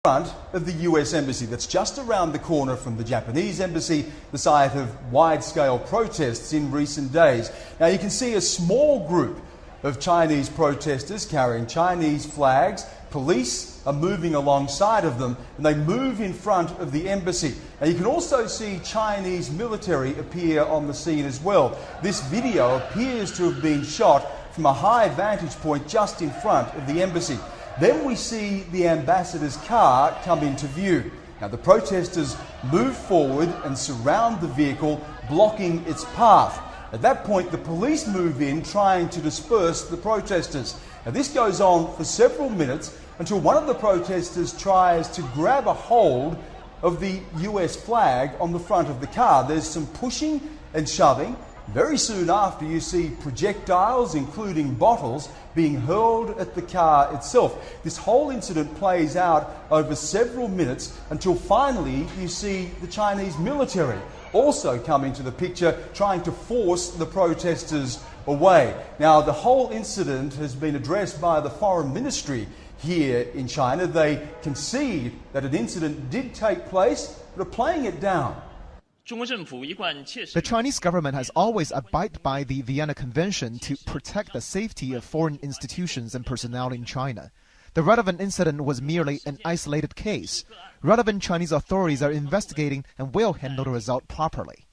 Front of the US Embassy that's just around the corner from the Japanese Embassy, the site of wide-scale protests in recent days. Now you can see a small group of Chinese protesters carrying Chinese flags. Police are moving alongside of them and they move in front of the embassy. Now you can also see Chinese military appear on the scene as well. This video appears to have been shot from a high vantage point just in front of the embassy. Then we see the ambassador's car come into view. Now the protesters move forward and surround the vehicle, blocking its path. At that point, the police move in, trying to disperse the protesters. Now this goes on for several minutes until one of the protesters tries to grab a hold of the US flag on the front of the car. There's some pushing and shoving. Very soon after, you see projectiles, including bottles, being hurled at the car itself. This whole incident plays out over several minutes until finally you see the Chinese military also come into the picture, trying to force the protesters away. Now, the whole incident has been addressed by the Foreign Ministry here in China. They concede that an incident did take place, but are playing it down. The Chinese government has always abided by the Vienna Convention to protect the safety of foreign institutions and personnel in China. The relevant incident was merely an isolated case. Relevant Chinese authorities are investigating and will handle the result properly.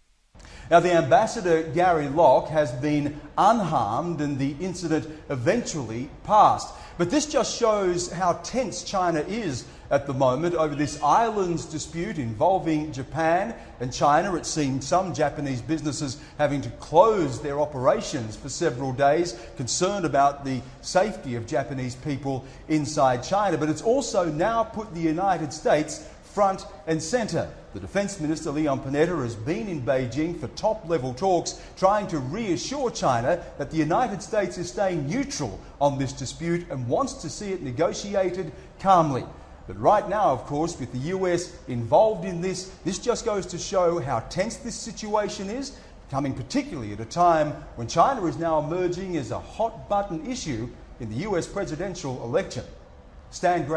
Now, the ambassador, Gary Locke, has been unharmed and the incident eventually passed. But this just shows how tense China is at the moment over this islands dispute involving Japan and China. It seems some Japanese businesses having to close their operations for several days, concerned about the safety of Japanese people inside China. But it's also now put the United States front and centre. The Defence Minister, Leon Panetta, has been in Beijing for top-level talks, trying to reassure China that the United States is staying neutral on this dispute and wants to see it negotiated calmly. But right now, of course, with the US involved in this just goes to show how tense this situation is, coming particularly at a time when China is now emerging as a hot-button issue in the US presidential election. Stan Graham.